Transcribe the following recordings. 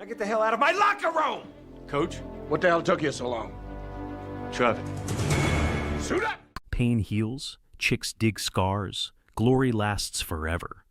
get the hell out of my locker room! Coach? What the hell took you so long? Traffic. Suit up! Pain heals, chicks dig scars, glory lasts forever.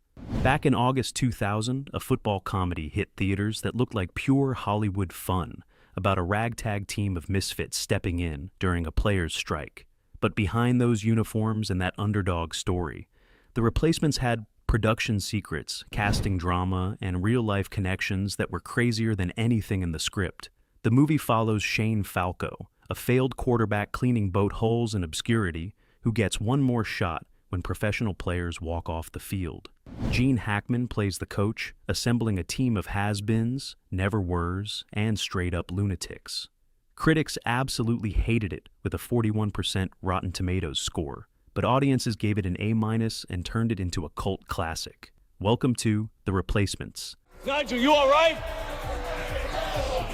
Back in August 2000, a football comedy hit theaters that looked like pure Hollywood fun about a ragtag team of misfits stepping in during a players' strike. But behind those uniforms and that underdog story, the replacements had production secrets, casting drama, and real-life connections that were crazier than anything in the script. The movie follows Shane Falco, a failed quarterback cleaning boat holes in obscurity who gets one more shot when professional players walk off the field. Gene Hackman plays the coach, assembling a team of has-beens, never-weres, and straight-up lunatics. Critics absolutely hated it with a 41% Rotten Tomatoes score, but audiences gave it an A- and turned it into a cult classic. Welcome to The Replacements. Nigel, you all right?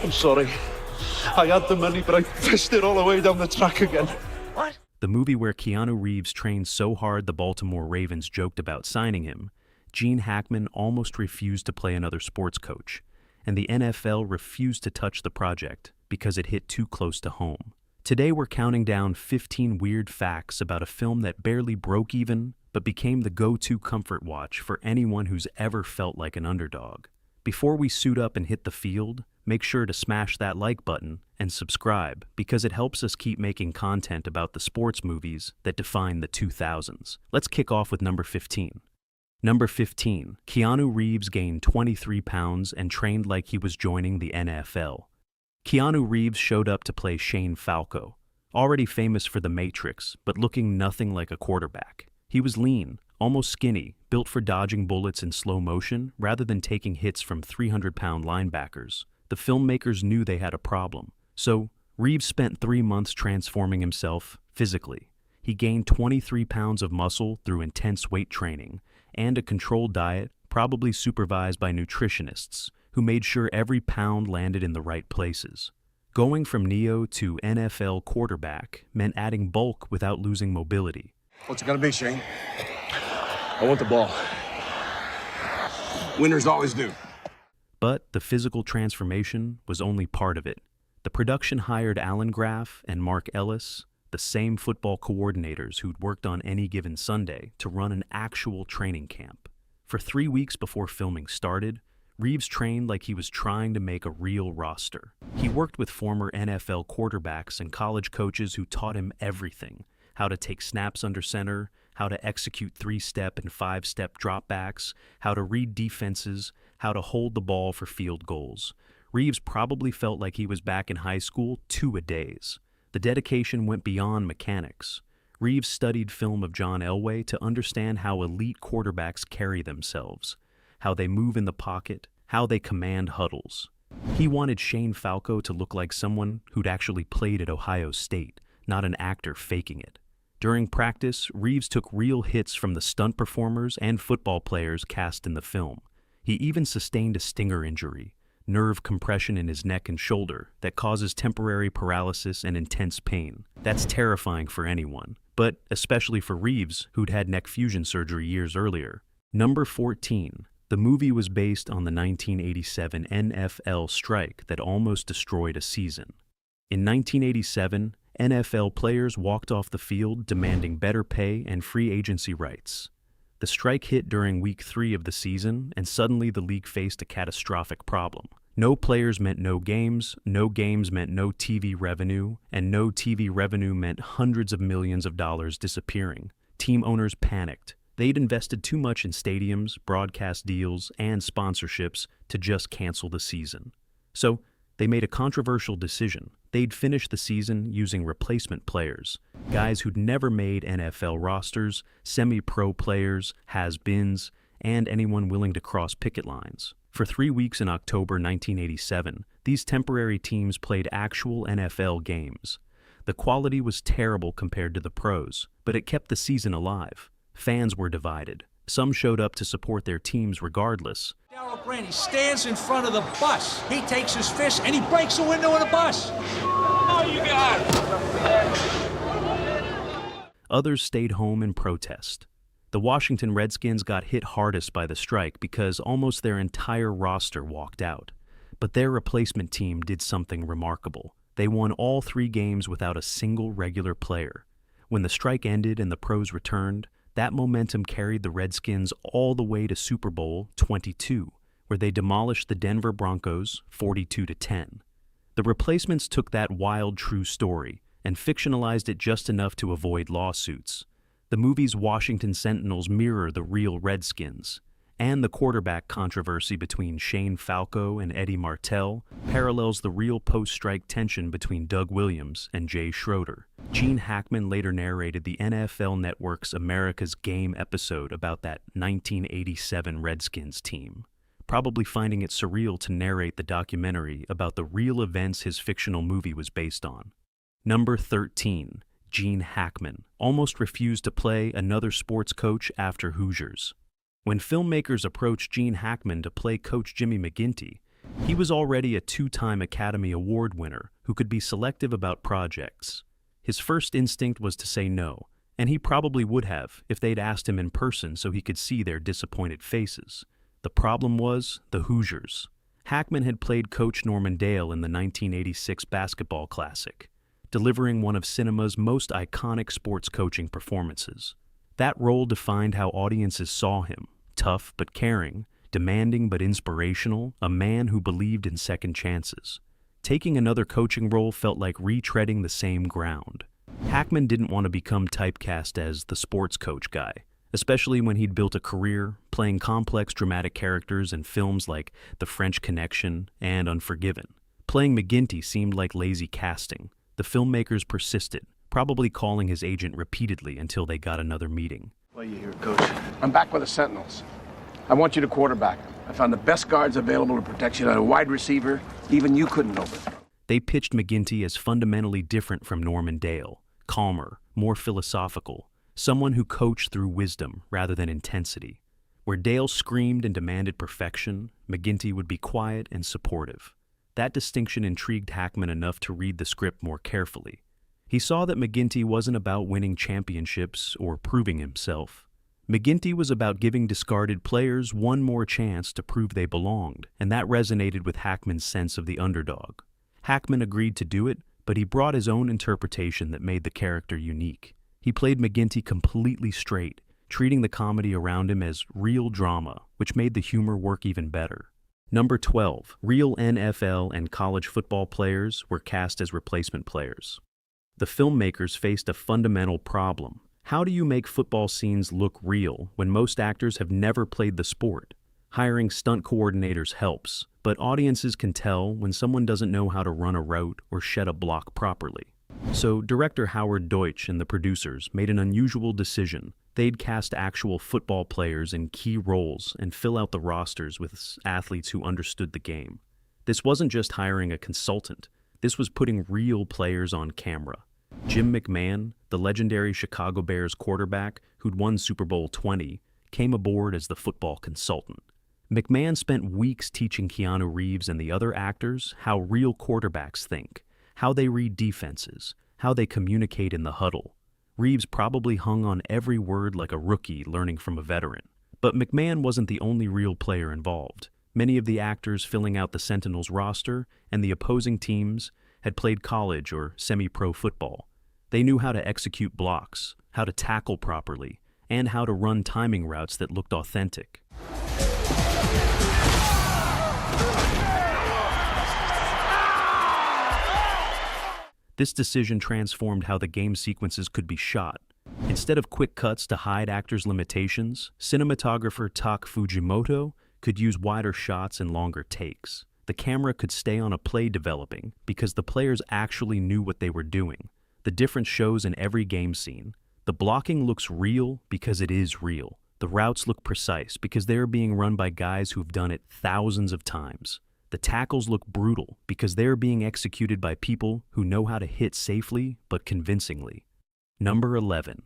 I'm sorry. I had the money, but I fished it all the way down the track again. What? The movie where Keanu Reeves trained so hard the Baltimore Ravens joked about signing him, Gene Hackman almost refused to play another sports coach, and the NFL refused to touch the project because it hit too close to home. Today we're counting down 15 weird facts about a film that barely broke even, but became the go-to comfort watch for anyone who's ever felt like an underdog. Before we suit up and hit the field, make sure to smash that like button and subscribe because it helps us keep making content about the sports movies that define the 2000s. Let's kick off with number 15. Number 15, Keanu Reeves gained 23 pounds and trained like he was joining the NFL. Keanu Reeves showed up to play Shane Falco, already famous for The Matrix, but looking nothing like a quarterback. He was lean, almost skinny, built for dodging bullets in slow motion rather than taking hits from 300-pound linebackers. The filmmakers knew they had a problem, so Reeves spent 3 months transforming himself physically. He gained 23 pounds of muscle through intense weight training and a controlled diet, probably supervised by nutritionists, who made sure every pound landed in the right places. Going from Neo to NFL quarterback meant adding bulk without losing mobility. What's it gonna be, Shane? I want the ball. Winners always do. But the physical transformation was only part of it. The production hired Alan Graff and Mark Ellis, the same football coordinators who'd worked on Any Given Sunday, to run an actual training camp. For 3 weeks before filming started, Reeves trained like he was trying to make a real roster. He worked with former NFL quarterbacks and college coaches who taught him everything: how to take snaps under center, how to execute 3-step and 5-step dropbacks, how to read defenses, how to hold the ball for field goals. Reeves probably felt like he was back in high school 2-a-days. The dedication went beyond mechanics. Reeves studied film of John Elway to understand how elite quarterbacks carry themselves, how they move in the pocket, how they command huddles. He wanted Shane Falco to look like someone who'd actually played at Ohio State, not an actor faking it. During practice, Reeves took real hits from the stunt performers and football players cast in the film. He even sustained a stinger injury, nerve compression in his neck and shoulder, that causes temporary paralysis and intense pain. That's terrifying for anyone, but especially for Reeves, who'd had neck fusion surgery years earlier. Number 14. The movie was based on the 1987 NFL strike that almost destroyed a season. In 1987, NFL players walked off the field demanding better pay and free agency rights. The strike hit during week 3 of the season, and suddenly the league faced a catastrophic problem. No players meant no games meant no TV revenue, and no TV revenue meant hundreds of millions of dollars disappearing. Team owners panicked. They'd invested too much in stadiums, broadcast deals, and sponsorships to just cancel the season. So they made a controversial decision. They'd finish the season using replacement players, guys who'd never made NFL rosters, semi-pro players, has-beens, and anyone willing to cross picket lines. For 3 weeks in October 1987, these temporary teams played actual NFL games. The quality was terrible compared to the pros, but it kept the season alive. Fans were divided. Some showed up to support their teams regardless. Darryl Brand, he stands in front of the bus. He takes his fist and he breaks the window of the bus. Oh, you got it. Others stayed home in protest. The Washington Redskins got hit hardest by the strike because almost their entire roster walked out. But their replacement team did something remarkable. They won all 3 games without a single regular player. When the strike ended and the pros returned, that momentum carried the Redskins all the way to Super Bowl 22, where they demolished the Denver Broncos 42-10. The replacements took that wild true story and fictionalized it just enough to avoid lawsuits. The movie's Washington Sentinels mirror the real Redskins, and the quarterback controversy between Shane Falco and Eddie Martell parallels the real post-strike tension between Doug Williams and Jay Schroeder. Gene Hackman later narrated the NFL Network's America's Game episode about that 1987 Redskins team, probably finding it surreal to narrate the documentary about the real events his fictional movie was based on. Number 13. Gene Hackman almost refused to play another sports coach after Hoosiers. When filmmakers approached Gene Hackman to play Coach Jimmy McGinty, he was already a 2-time Academy Award winner who could be selective about projects. His first instinct was to say no, and he probably would have if they'd asked him in person so he could see their disappointed faces. The problem was the Hoosiers. Hackman had played Coach Norman Dale in the 1986 Basketball Classic, delivering one of cinema's most iconic sports coaching performances. That role defined how audiences saw him: tough but caring, demanding but inspirational, a man who believed in second chances. Taking another coaching role felt like retreading the same ground. Hackman didn't want to become typecast as the sports coach guy, especially when he'd built a career playing complex dramatic characters in films like The French Connection and Unforgiven. Playing McGinty seemed like lazy casting. The filmmakers persisted, probably calling his agent repeatedly until they got another meeting. Why are you here, Coach? I'm back with the Sentinels. I want you to quarterback them. I found the best guards available to protect you, and a wide receiver even you couldn't overthrow. They pitched McGinty as fundamentally different from Norman Dale, calmer, more philosophical, someone who coached through wisdom rather than intensity. Where Dale screamed and demanded perfection, McGinty would be quiet and supportive. That distinction intrigued Hackman enough to read the script more carefully. He saw that McGinty wasn't about winning championships or proving himself. McGinty was about giving discarded players one more chance to prove they belonged, and that resonated with Hackman's sense of the underdog. Hackman agreed to do it, but he brought his own interpretation that made the character unique. He played McGinty completely straight, treating the comedy around him as real drama, which made the humor work even better. Number 12. Real NFL and college football players were cast as replacement players. The filmmakers faced a fundamental problem. How do you make football scenes look real when most actors have never played the sport? Hiring stunt coordinators helps, but audiences can tell when someone doesn't know how to run a route or shed a block properly. So director Howard Deutsch and the producers made an unusual decision. They'd cast actual football players in key roles and fill out the rosters with athletes who understood the game. This wasn't just hiring a consultant. This was putting real players on camera. Jim McMahon, the legendary Chicago Bears quarterback who'd won Super Bowl 20, came aboard as the football consultant. McMahon spent weeks teaching Keanu Reeves and the other actors how real quarterbacks think, how they read defenses, how they communicate in the huddle. Reeves probably hung on every word like a rookie learning from a veteran. But McMahon wasn't the only real player involved. Many of the actors filling out the Sentinels roster and the opposing teams had played college or semi-pro football. They knew how to execute blocks, how to tackle properly, and how to run timing routes that looked authentic. This decision transformed how the game sequences could be shot. Instead of quick cuts to hide actors' limitations, cinematographer Tak Fujimoto could use wider shots and longer takes. The camera could stay on a play developing because the players actually knew what they were doing. The difference shows in every game scene. The blocking looks real because it is real. The routes look precise because they are being run by guys who've done it thousands of times. The tackles look brutal because they are being executed by people who know how to hit safely but convincingly. Number 11.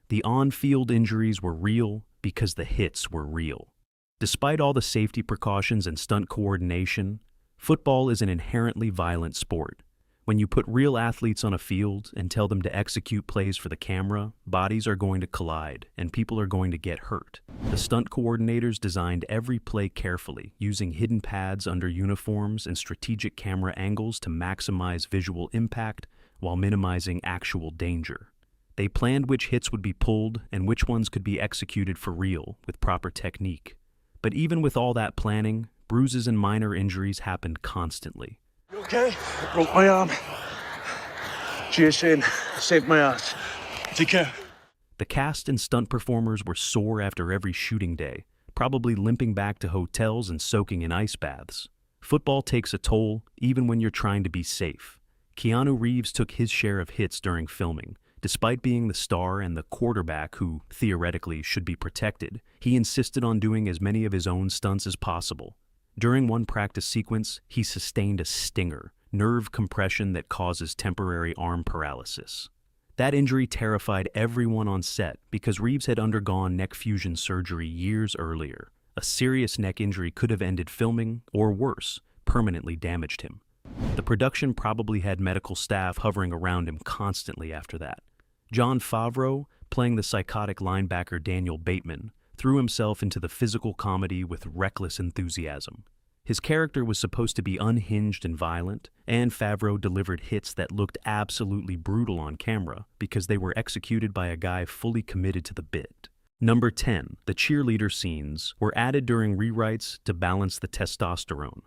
The on-field injuries were real because the hits were real. Despite all the safety precautions and stunt coordination, football is an inherently violent sport. When you put real athletes on a field and tell them to execute plays for the camera, bodies are going to collide and people are going to get hurt. The stunt coordinators designed every play carefully, using hidden pads under uniforms and strategic camera angles to maximize visual impact while minimizing actual danger. They planned which hits would be pulled and which ones could be executed for real with proper technique. But even with all that planning, bruises and minor injuries happened constantly. You okay? I broke my arm. Cheers, Shane. Saved my ass. Take care. The cast and stunt performers were sore after every shooting day, probably limping back to hotels and soaking in ice baths. Football takes a toll, even when you're trying to be safe. Keanu Reeves took his share of hits during filming. Despite being the star and the quarterback who, theoretically, should be protected, he insisted on doing as many of his own stunts as possible. During one practice sequence, he sustained a stinger, nerve compression that causes temporary arm paralysis. That injury terrified everyone on set because Reeves had undergone neck fusion surgery years earlier. A serious neck injury could have ended filming, or worse, permanently damaged him. The production probably had medical staff hovering around him constantly after that. Jon Favreau, playing the psychotic linebacker Daniel Bateman, threw himself into the physical comedy with reckless enthusiasm. His character was supposed to be unhinged and violent, and Favreau delivered hits that looked absolutely brutal on camera because they were executed by a guy fully committed to the bit. Number 10, the cheerleader scenes were added during rewrites to balance the testosterone.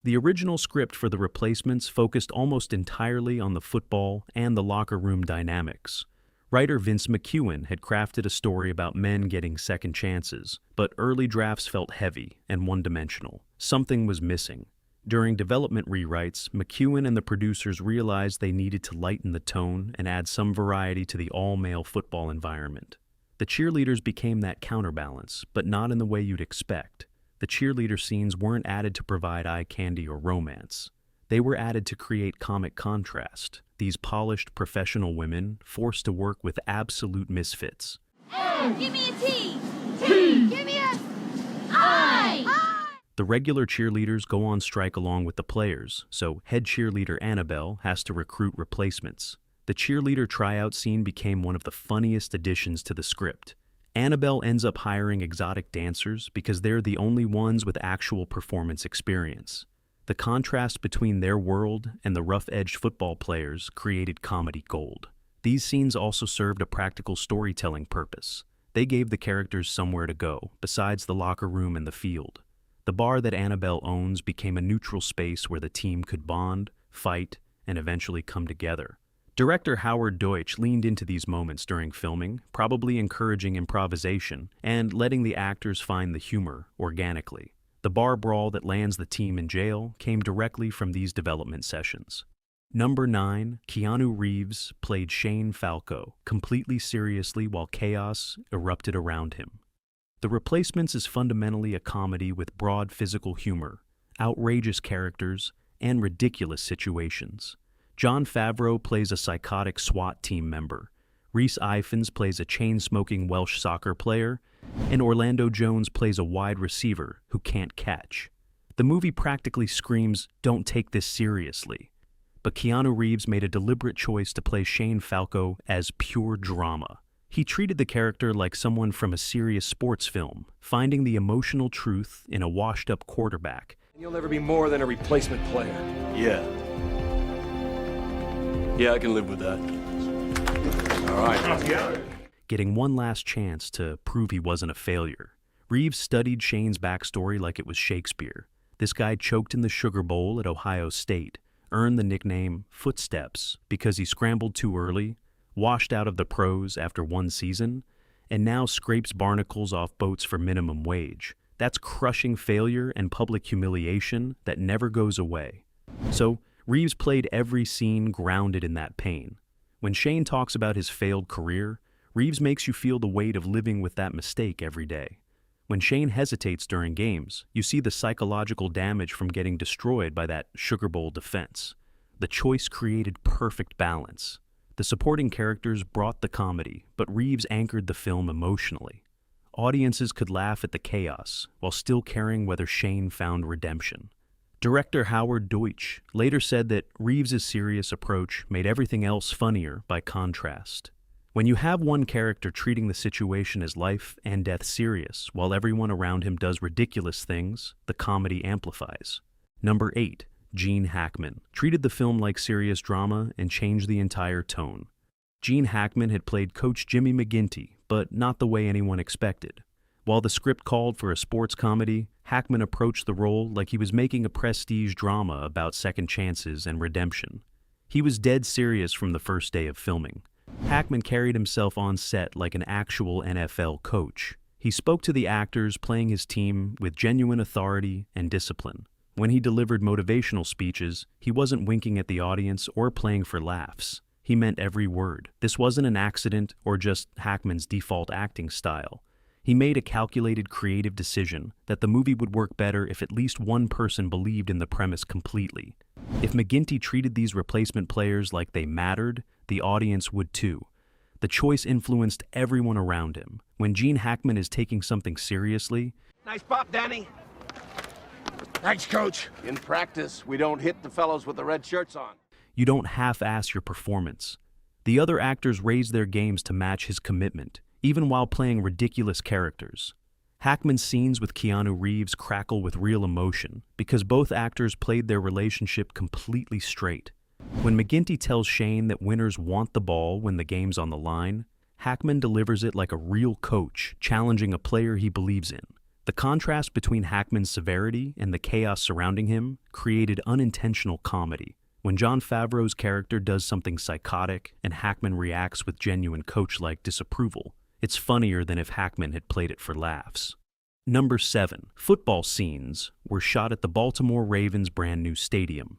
The original script for The Replacements focused almost entirely on the football and the locker room dynamics. Writer Vince McEwen had crafted a story about men getting second chances, but early drafts felt heavy and one-dimensional. Something was missing. During development rewrites, McEwen and the producers realized they needed to lighten the tone and add some variety to the all-male football environment. The cheerleaders became that counterbalance, but not in the way you'd expect. The cheerleader scenes weren't added to provide eye candy or romance. They were added to create comic contrast, these polished professional women forced to work with absolute misfits. A, give me a T. T. Give me a I. The regular cheerleaders go on strike along with the players, so head cheerleader Annabelle has to recruit replacements. The cheerleader tryout scene became one of the funniest additions to the script. Annabelle ends up hiring exotic dancers because they're the only ones with actual performance experience. The contrast between their world and the rough-edged football players created comedy gold. These scenes also served a practical storytelling purpose. They gave the characters somewhere to go, besides the locker room and the field. The bar that Annabelle owns became a neutral space where the team could bond, fight, and eventually come together. Director Howard Deutsch leaned into these moments during filming, probably encouraging improvisation and letting the actors find the humor organically. The bar brawl that lands the team in jail came directly from these development sessions. Number 9, Keanu Reeves played Shane Falco, completely seriously while chaos erupted around him. The Replacements is fundamentally a comedy with broad physical humor, outrageous characters, and ridiculous situations. Jon Favreau plays a psychotic SWAT team member. Rhys Ifans plays a chain-smoking Welsh soccer player, and Orlando Jones plays a wide receiver who can't catch. The movie practically screams, "Don't take this seriously." But Keanu Reeves made a deliberate choice to play Shane Falco as pure drama. He treated the character like someone from a serious sports film, finding the emotional truth in a washed-up quarterback. You'll never be more than a replacement player. Yeah. Yeah, I can live with that. All right. Getting one last chance to prove he wasn't a failure. Reeves studied Shane's backstory like it was Shakespeare. This guy choked in the Sugar Bowl at Ohio State, earned the nickname Footsteps because he scrambled too early, washed out of the pros after one season, and now scrapes barnacles off boats for minimum wage. That's crushing failure and public humiliation that never goes away. So, Reeves played every scene grounded in that pain. When Shane talks about his failed career, Reeves makes you feel the weight of living with that mistake every day. When Shane hesitates during games, you see the psychological damage from getting destroyed by that Sugar Bowl defense. The choice created perfect balance. The supporting characters brought the comedy, but Reeves anchored the film emotionally. Audiences could laugh at the chaos while still caring whether Shane found redemption. Director Howard Deutsch later said that Reeves' serious approach made everything else funnier by contrast. When you have one character treating the situation as life and death serious while everyone around him does ridiculous things, the comedy amplifies. Number 8. Gene Hackman treated the film like serious drama and changed the entire tone. Gene Hackman had played Coach Jimmy McGinty, but not the way anyone expected. While the script called for a sports comedy, Hackman approached the role like he was making a prestige drama about second chances and redemption. He was dead serious from the first day of filming. Hackman carried himself on set like an actual NFL coach. He spoke to the actors playing his team with genuine authority and discipline. When he delivered motivational speeches, he wasn't winking at the audience or playing for laughs. He meant every word. This wasn't an accident or just Hackman's default acting style. He made a calculated, creative decision that the movie would work better if at least one person believed in the premise completely. If McGinty treated these replacement players like they mattered, the audience would too. The choice influenced everyone around him. When Gene Hackman is taking something seriously, Nice pop, Danny. Thanks, Coach. In practice, we don't hit the fellows with the red shirts on. you don't half-ass your performance. The other actors raise their games to match his commitment, even while playing ridiculous characters. Hackman's scenes with Keanu Reeves crackle with real emotion because both actors played their relationship completely straight. When McGinty tells Shane that winners want the ball when the game's on the line, Hackman delivers it like a real coach, challenging a player he believes in. The contrast between Hackman's severity and the chaos surrounding him created unintentional comedy. When Jon Favreau's character does something psychotic and Hackman reacts with genuine coach-like disapproval, it's funnier than if Hackman had played it for laughs. Number 7. Football scenes were shot at the Baltimore Ravens' brand new stadium.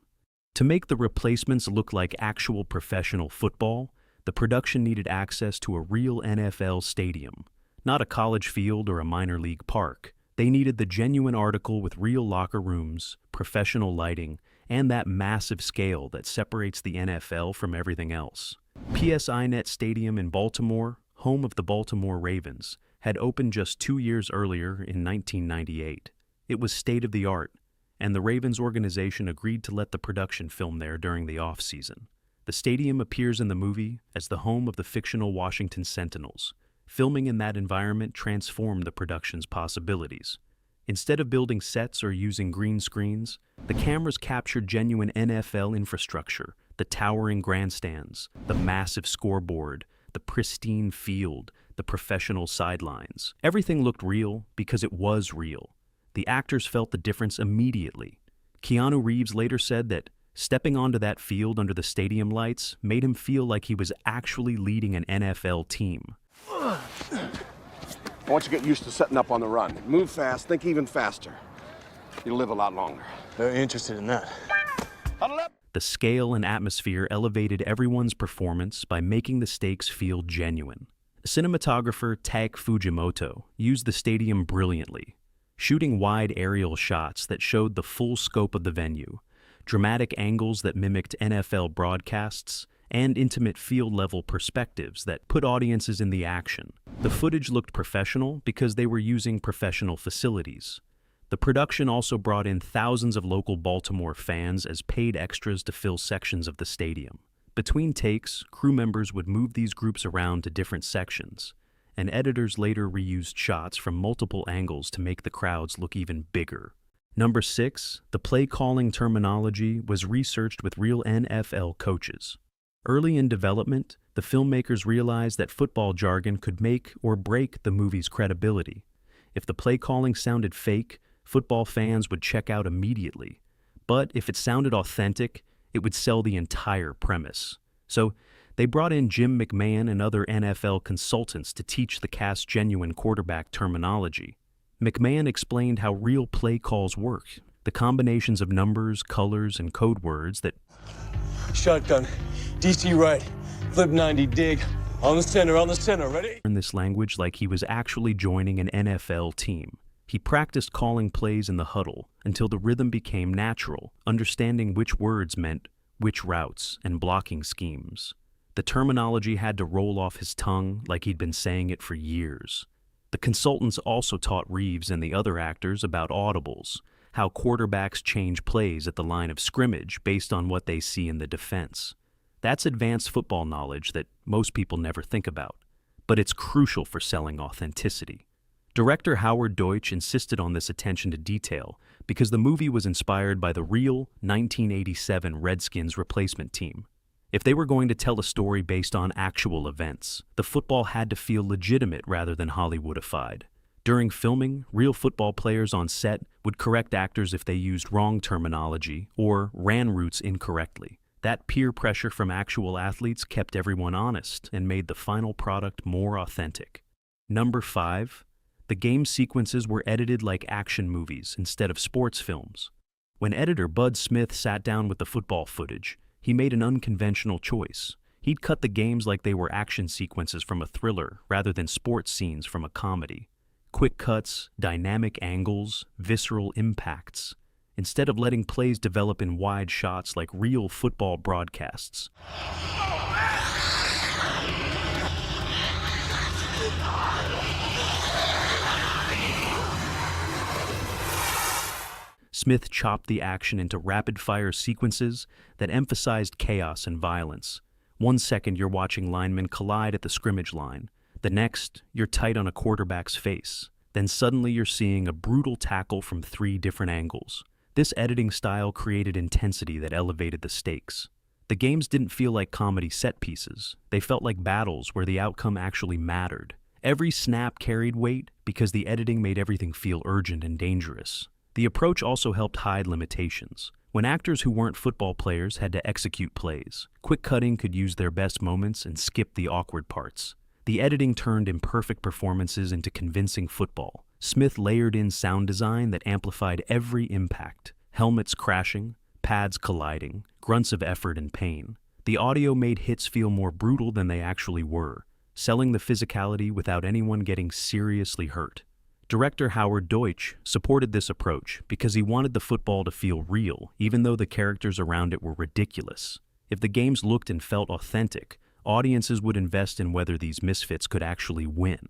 To make the replacements look like actual professional football, the production needed access to a real NFL stadium, not a college field or a minor league park. They needed the genuine article with real locker rooms, professional lighting, and that massive scale that separates the NFL from everything else. PSINet Stadium in Baltimore, home of the Baltimore Ravens, had opened just 2 years earlier in 1998. It was state-of-the-art, and the Ravens organization agreed to let the production film there during the off-season. The stadium appears in the movie as the home of the fictional Washington Sentinels. Filming in that environment transformed the production's possibilities. Instead of building sets or using green screens, the cameras captured genuine NFL infrastructure, the towering grandstands, the massive scoreboard, the pristine field, the professional sidelines. Everything looked real because it was real. The actors felt the difference immediately. Keanu Reeves later said that stepping onto that field under the stadium lights made him feel like he was actually leading an NFL team. I want you to get used to setting up on the run. Move fast, think even faster. You'll live a lot longer. Very interested in that. Huddle up! The scale and atmosphere elevated everyone's performance by making the stakes feel genuine. Cinematographer Tak Fujimoto used the stadium brilliantly, shooting wide aerial shots that showed the full scope of the venue, dramatic angles that mimicked NFL broadcasts, and intimate field-level perspectives that put audiences in the action. The footage looked professional because they were using professional facilities. The production also brought in thousands of local Baltimore fans as paid extras to fill sections of the stadium. Between takes, crew members would move these groups around to different sections, and editors later reused shots from multiple angles to make the crowds look even bigger. Number 6, the play-calling terminology was researched with real NFL coaches. Early in development, the filmmakers realized that football jargon could make or break the movie's credibility. If the play-calling sounded fake, football fans would check out immediately. But if it sounded authentic, it would sell the entire premise. So, they brought in Jim McMahon and other NFL consultants to teach the cast genuine quarterback terminology. McMahon explained how real play calls work, the combinations of numbers, colors, and code words that Shotgun, DC right, flip 90, dig, on the center, ready? in this language like he was actually joining an NFL team. He practiced calling plays in the huddle until the rhythm became natural, understanding which words meant which routes and blocking schemes. The terminology had to roll off his tongue like he'd been saying it for years. The consultants also taught Reeves and the other actors about audibles, how quarterbacks change plays at the line of scrimmage based on what they see in the defense. That's advanced football knowledge that most people never think about, but it's crucial for selling authenticity. Director Howard Deutsch insisted on this attention to detail because the movie was inspired by the real 1987 Redskins replacement team. If they were going to tell a story based on actual events, the football had to feel legitimate rather than Hollywoodified. During filming, real football players on set would correct actors if they used wrong terminology or ran routes incorrectly. That peer pressure from actual athletes kept everyone honest and made the final product more authentic. Number 5. The game sequences were edited like action movies instead of sports films. When editor Bud Smith sat down with the football footage, he made an unconventional choice. He'd cut the games like they were action sequences from a thriller rather than sports scenes from a comedy. Quick cuts, dynamic angles, visceral impacts, instead of letting plays develop in wide shots like real football broadcasts. Smith chopped the action into rapid-fire sequences that emphasized chaos and violence. 1 second you're watching linemen collide at the scrimmage line. The next, you're tight on a quarterback's face. Then suddenly you're seeing a brutal tackle from 3 different angles. This editing style created intensity that elevated the stakes. The games didn't feel like comedy set pieces. They felt like battles where the outcome actually mattered. Every snap carried weight because the editing made everything feel urgent and dangerous. The approach also helped hide limitations. When actors who weren't football players had to execute plays, quick cutting could use their best moments and skip the awkward parts. The editing turned imperfect performances into convincing football. Smith layered in sound design that amplified every impact. Helmets crashing, pads colliding, grunts of effort and pain. The audio made hits feel more brutal than they actually were, selling the physicality without anyone getting seriously hurt. Director Howard Deutsch supported this approach because he wanted the football to feel real, even though the characters around it were ridiculous. If the games looked and felt authentic, audiences would invest in whether these misfits could actually win.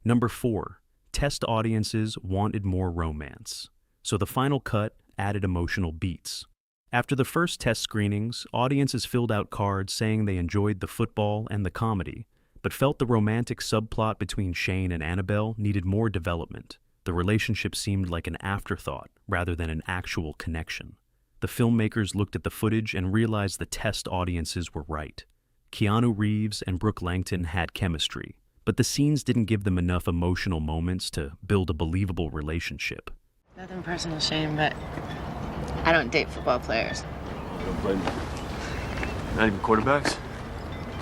Number 4. Test audiences wanted more romance, so the final cut added emotional beats. After the first test screenings, audiences filled out cards saying they enjoyed the football and the comedy, but felt the romantic subplot between Shane and Annabelle needed more development. The relationship seemed like an afterthought rather than an actual connection. The filmmakers looked at the footage and realized the test audiences were right. Keanu Reeves and Brooke Langton had chemistry, but the scenes didn't give them enough emotional moments to build a believable relationship. Nothing personal, Shane, but I don't date football players. Don't blame me. Not even quarterbacks?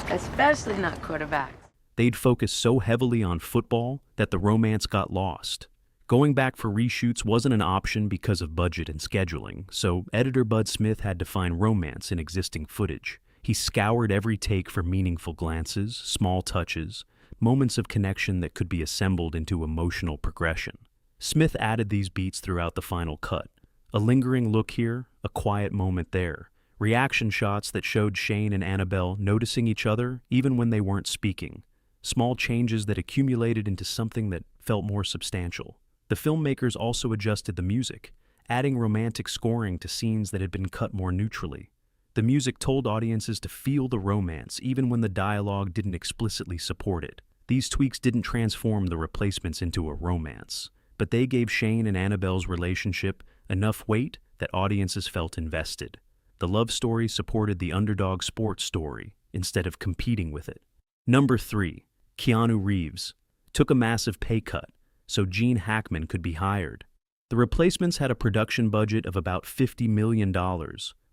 Especially not quarterbacks. They'd focused so heavily on football that the romance got lost. Going back for reshoots wasn't an option because of budget and scheduling, so editor Bud Smith had to find romance in existing footage. He scoured every take for meaningful glances, small touches, moments of connection that could be assembled into emotional progression. Smith added these beats throughout the final cut. A lingering look here, a quiet moment there. Reaction shots that showed Shane and Annabelle noticing each other even when they weren't speaking. Small changes that accumulated into something that felt more substantial. The filmmakers also adjusted the music, adding romantic scoring to scenes that had been cut more neutrally. The music told audiences to feel the romance even when the dialogue didn't explicitly support it. These tweaks didn't transform the replacements into a romance, but they gave Shane and Annabelle's relationship enough weight that audiences felt invested. The love story supported the underdog sports story instead of competing with it. Number 3. Keanu Reeves took a massive pay cut so Gene Hackman could be hired. The replacements had a production budget of about $50 million,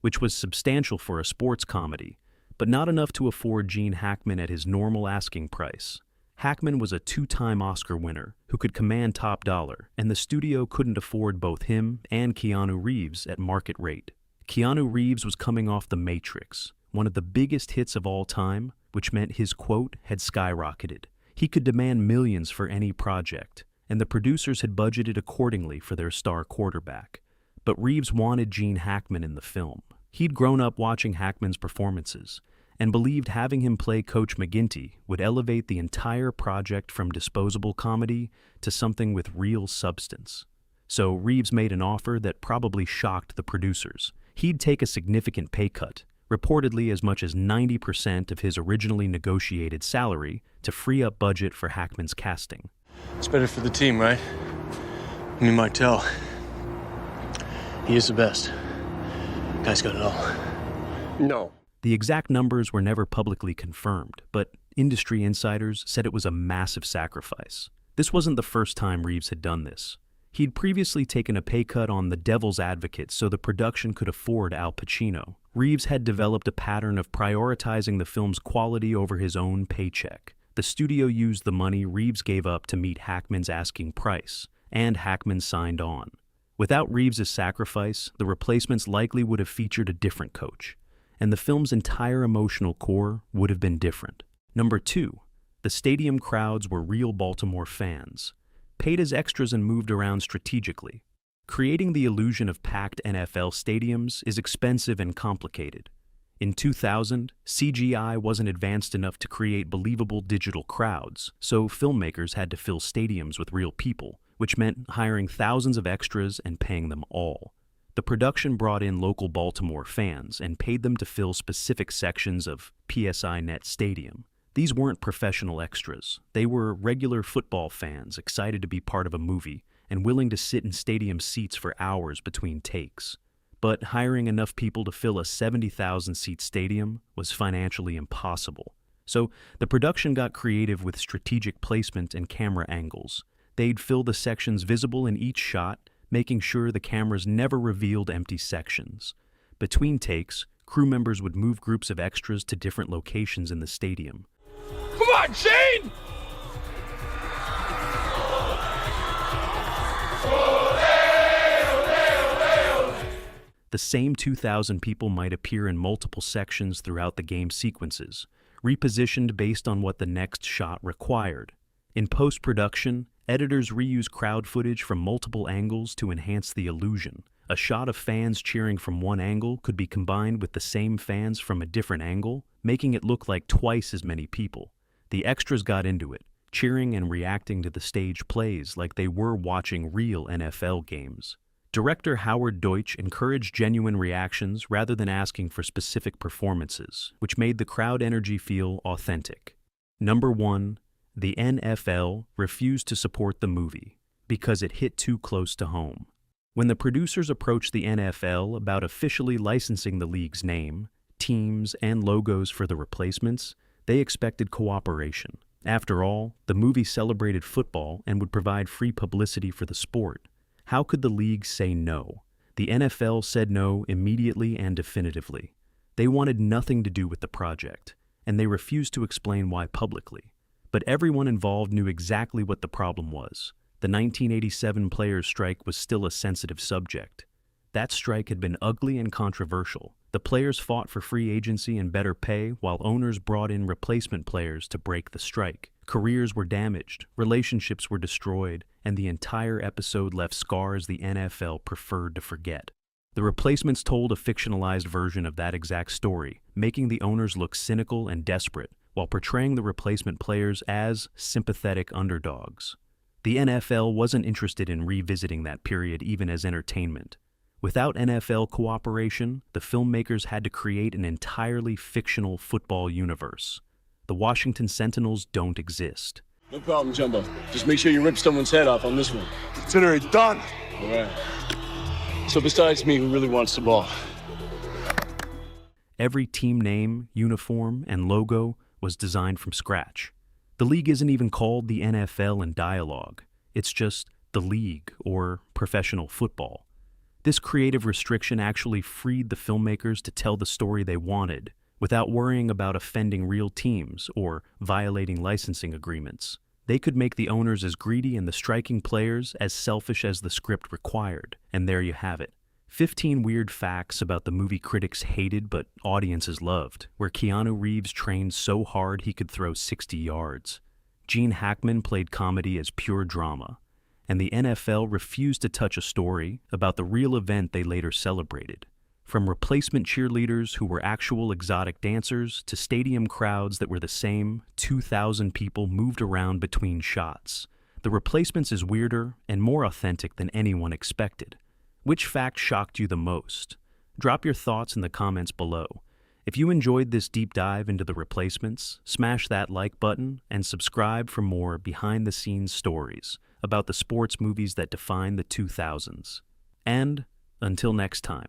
which was substantial for a sports comedy, but not enough to afford Gene Hackman at his normal asking price. Hackman was a 2-time Oscar winner who could command top dollar, and the studio couldn't afford both him and Keanu Reeves at market rate. Keanu Reeves was coming off The Matrix, one of the biggest hits of all time, which meant his quote had skyrocketed. He could demand millions for any project, and the producers had budgeted accordingly for their star quarterback. But Reeves wanted Gene Hackman in the film. He'd grown up watching Hackman's performances, and believed having him play Coach McGinty would elevate the entire project from disposable comedy to something with real substance. so Reeves made an offer that probably shocked the producers. He'd take a significant pay cut, reportedly as much as 90% of his originally negotiated salary, to free up budget for Hackman's casting. It's better for the team, right? And you might tell. He is the best. Guy's got it all. No. The exact numbers were never publicly confirmed, but industry insiders said it was a massive sacrifice. This wasn't the first time Reeves had done this. He'd previously taken a pay cut on The Devil's Advocate so the production could afford Al Pacino. Reeves had developed a pattern of prioritizing the film's quality over his own paycheck. The studio used the money Reeves gave up to meet Hackman's asking price, and Hackman signed on. Without Reeves' sacrifice, The Replacements likely would have featured a different coach, and the film's entire emotional core would have been different. Number 2, the stadium crowds were real Baltimore fans, paid as extras and moved around strategically. Creating the illusion of packed NFL stadiums is expensive and complicated. In 2000, CGI wasn't advanced enough to create believable digital crowds, so filmmakers had to fill stadiums with real people, which meant hiring thousands of extras and paying them all. The production brought in local Baltimore fans and paid them to fill specific sections of PSI Net Stadium. These weren't professional extras. They were regular football fans excited to be part of a movie and willing to sit in stadium seats for hours between takes. But hiring enough people to fill a 70,000-seat stadium was financially impossible. So the production got creative with strategic placement and camera angles. They'd fill the sections visible in each shot, making sure the cameras never revealed empty sections. Between takes, crew members would move groups of extras to different locations in the stadium. Come on, Shane! The same 2,000 people might appear in multiple sections throughout the game sequences, repositioned based on what the next shot required. In post-production, editors reuse crowd footage from multiple angles to enhance the illusion. A shot of fans cheering from one angle could be combined with the same fans from a different angle, making it look like twice as many people. The extras got into it, cheering and reacting to the stage plays like they were watching real NFL games. Director Howard Deutsch encouraged genuine reactions rather than asking for specific performances, which made the crowd energy feel authentic. Number 1, the NFL refused to support the movie because it hit too close to home. When the producers approached the NFL about officially licensing the league's name, teams, and logos for The Replacements, they expected cooperation. After all, the movie celebrated football and would provide free publicity for the sport. How could the league say no? The NFL said no immediately and definitively. They wanted nothing to do with the project, and they refused to explain why publicly. But everyone involved knew exactly what the problem was. The 1987 players' strike was still a sensitive subject. That strike had been ugly and controversial. The players fought for free agency and better pay, while owners brought in replacement players to break the strike. Careers were damaged, relationships were destroyed, and the entire episode left scars the NFL preferred to forget. The Replacements told a fictionalized version of that exact story, making the owners look cynical and desperate, while portraying the replacement players as sympathetic underdogs. The NFL wasn't interested in revisiting that period even as entertainment. Without NFL cooperation, the filmmakers had to create an entirely fictional football universe. The Washington Sentinels don't exist. No problem, Jumbo. Just make sure you rip someone's head off on this one. Consider it done. All right. So besides me, who really wants the ball? Every team name, uniform, and logo was designed from scratch. The league isn't even called the NFL in dialogue. It's just the league, or professional football. This creative restriction actually freed the filmmakers to tell the story they wanted, without worrying about offending real teams or violating licensing agreements. They could make the owners as greedy and the striking players as selfish as the script required, and there you have it. 15 weird facts about the movie critics hated but audiences loved, where Keanu Reeves trained so hard he could throw 60 yards. Gene Hackman played comedy as pure drama, and the NFL refused to touch a story about the real event they later celebrated. From replacement cheerleaders who were actual exotic dancers to stadium crowds that were the same, 2,000 people moved around between shots. The Replacements is weirder and more authentic than anyone expected. Which fact shocked you the most? Drop your thoughts in the comments below. If you enjoyed this deep dive into The Replacements, smash that like button and subscribe for more behind-the-scenes stories about the sports movies that define the 2000s. And until next time.